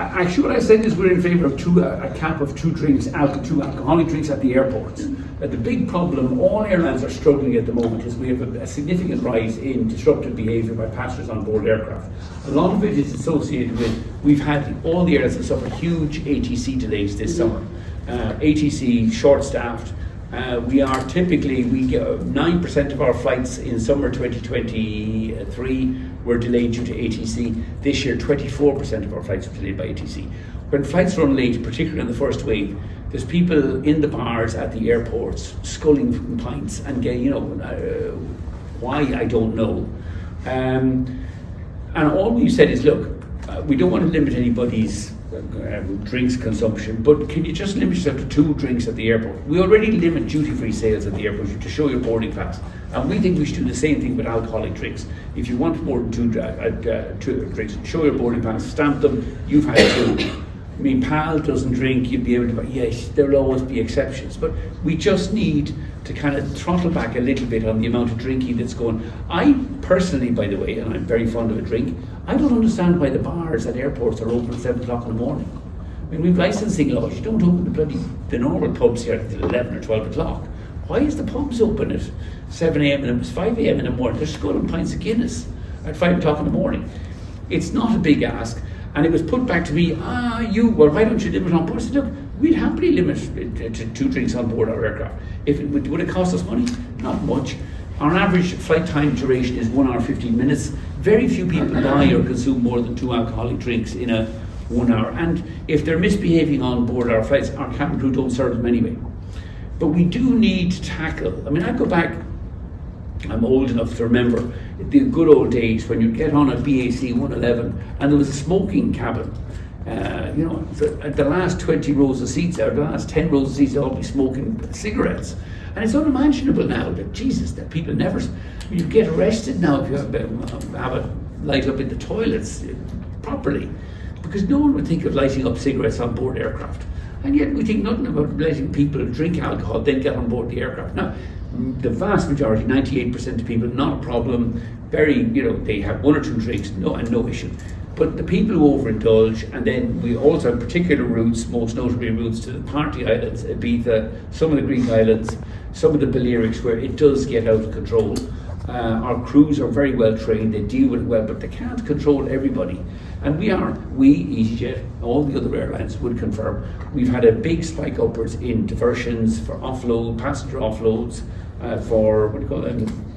Actually, what I said is we're in favour of a cap of two alcoholic drinks at the airports. The big problem all airlines are struggling at the moment is we have a significant rise in disruptive behaviour by passengers on board aircraft. A lot of it is associated with, we've had all the airlines have suffered huge ATC delays this summer. ATC, short-staffed. We get 9% of our flights in summer 2023 were delayed due to ATC. This year, 24% of our flights were delayed by ATC. When flights run late, particularly on the first wave, there's people in the bars at the airports sculling pints and getting, why, I don't know. And all we've said is, look, we don't want to limit anybody's drinks consumption, but can you just limit yourself to 2 drinks at the airport? We already limit duty-free sales at the airport to show your boarding pass, and we think we should do the same thing with alcoholic drinks. If you want more than 2 drinks, show your boarding pass, stamp them, you've had 2. I mean, Pal doesn't drink, you'd be able to buy, yes, there'll always be exceptions, but we just need to kind of throttle back a little bit on the amount of drinking that's going. I personally, by the way, and I'm very fond of a drink, I don't understand why the bars at airports are open at 7 o'clock in the morning. I mean, we've licensing laws, you don't open the normal pubs here at 11 or 12 o'clock. Why is the pubs open at 7 a.m. and it's 5 a.m. in the morning? They're sculling pints of Guinness at 5 o'clock in the morning. It's not a big ask. And it was put back to me, why don't you limit on board? I said, look, we'd happily limit it to 2 drinks on board our aircraft. Would it cost us money? Not much. Our average flight time duration is 1 hour 15 minutes. Very few people buy or consume more than 2 alcoholic drinks in a 1 hour. And if they're misbehaving on board our flights, our cabin crew don't serve them anyway. But we do need to tackle, I mean, I go back, I'm old enough to remember the good old days when you'd get on a BAC 111 and there was a smoking cabin. The last 20 rows of seats, or the last 10 rows of seats, they'll all be smoking cigarettes. And it's unimaginable now that, Jesus, that people never, you get arrested now if you have a light up in the toilets properly, because no one would think of lighting up cigarettes on board aircraft. And yet we think nothing about letting people drink alcohol, then get on board the aircraft. Now, the vast majority, 98% of people, not a problem. They have 1 or 2 drinks, no issue. But the people who overindulge, and then we also have particular routes, most notably routes to the party islands, Ibiza, some of the Greek islands, some of the Balearics, where it does get out of control. Our crews are very well trained, they deal with it well, but they can't control everybody. And we, EasyJet, all the other airlines would confirm, we've had a big spike upwards in diversions for passenger offloads, for, what do you call them?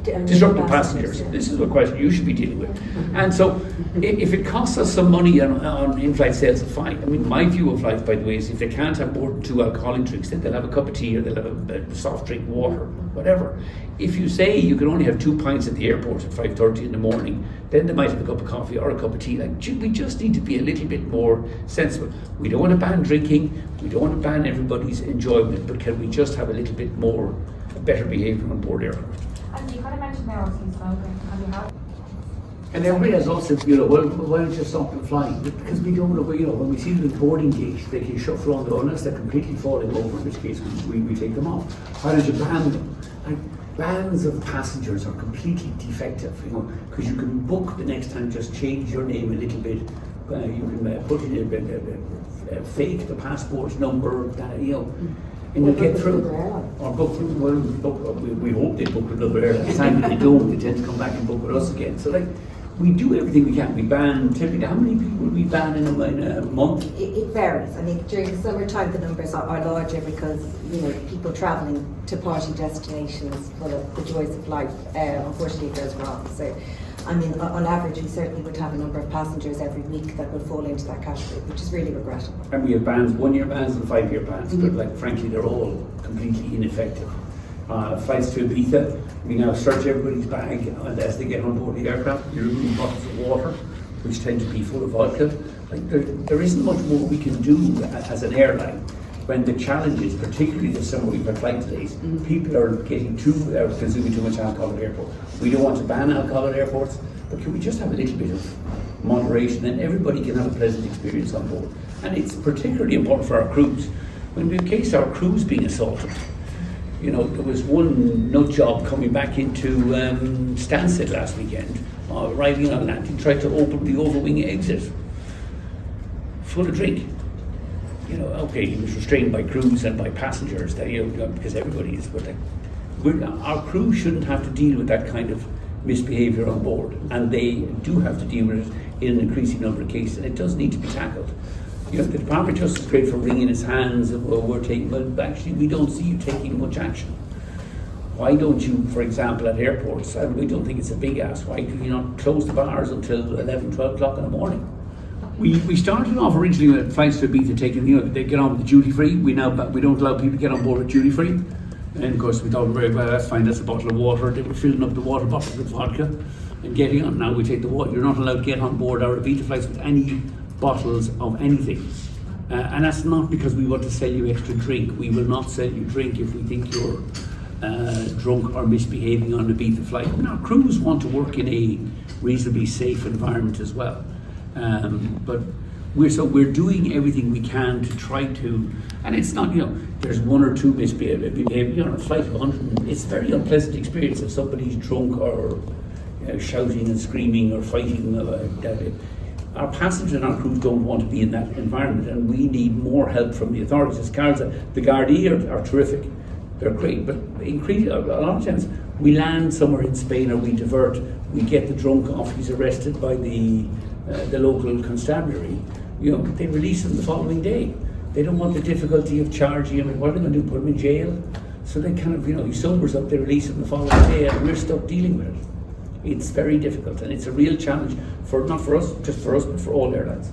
Disruptive passengers. This is a question you should be dealing with. And so, if it costs us some money on in-flight sales, fine. I mean, my view of flights, by the way, is if they can't have more than 2 alcoholic drinks, then they'll have a cup of tea or they'll have a soft drink, water, whatever. If you say you can only have 2 pints at the airport at 5:30 in the morning, then they might have a cup of coffee or a cup of tea. We just need to be a little bit more sensible. We don't want to ban drinking. We don't want to ban everybody's enjoyment, but can we just have a little bit more better behaviour on board aircraft? And you kind of mentioned there obviously smoking. Have you had? And everybody has also, well, why don't you stop them flying? Because we don't know, when we see them at the boarding gate, they can shuffle on unless they're completely falling over, in which case we take them off. Why don't you ban them? Bans of passengers are completely defective, because you can book the next time, just change your name a little bit. You can put in fake the passport number, and you'll get through. Or book we hope they book with another airline. The time that they don't, they tend to come back and book with us again. So we do everything we can. We ban typically, how many people would we ban in a month? It varies. I mean, during the summertime the numbers are larger because people travelling to party destinations for the joys of life unfortunately goes wrong. So I mean, on average, we certainly would have a number of passengers every week that would fall into that category, which is really regrettable. And we have bans, 1-year bans and 5-year bans, but frankly, they're all completely ineffective. Flights to Ibiza, we now search everybody's bag as they get on board the aircraft. You remove bottles of water, which tend to be full of vodka. There isn't much more we can do as an airline when the challenges, particularly this summer we've had flight delays, people are getting consuming too much alcohol at airports. We don't want to ban alcohol at airports, but can we just have a little bit of moderation and everybody can have a pleasant experience on board? And it's particularly important for our crews. When we case our crews being assaulted, there was one nut job coming back into Stansted last weekend, arriving on landing, tried to open the overwing exit. full of drink. You know, okay, he was restrained by crews and by passengers, that, you know, because everybody is, but our crew shouldn't have to deal with that kind of misbehaviour on board, and they do have to deal with it in an increasing number of cases, and it does need to be tackled. You know, the Department of Justice is great for wringing his hands, and we're taking, well, actually we don't see you taking much action. Why don't you, for example, at airports, and we don't think it's a big ask, why do you not close the bars until 11, 12 o'clock in the morning? We started off originally with flights to Ibiza taking, you know, they get on with the duty free. We don't allow people to get on board with duty free. And of course we thought, very well, that's fine, that's a bottle of water. They were filling up the water bottles with vodka and getting on. Now we take the water. You're not allowed to get on board our Ibiza flights with any bottles of anything. And that's not because we want to sell you extra drink. We will not sell you drink if we think you're drunk or misbehaving on a Ibiza flight. And our crews want to work in a reasonably safe environment as well. But we're doing everything we can to try to, and it's not, you know, there's one or two misbehavior. You know, on a flight of 100, it's a very unpleasant experience if somebody's drunk or, you know, shouting and screaming or fighting. Our passengers and our crews don't want to be in that environment, and we need more help from the authorities. As Carol said, the Gardaí are terrific. They're great, but a lot of times we land somewhere in Spain or we divert, we get the drunk off, he's arrested by the local constabulary. You know, they release him the following day. They don't want the difficulty of charging him. What are they going to do? Put him in jail? So they kind of, you know, he sobers up, they release him the following day, and we're stuck dealing with it. It's very difficult, and it's a real challenge for, not for us, just for us, but for all airlines.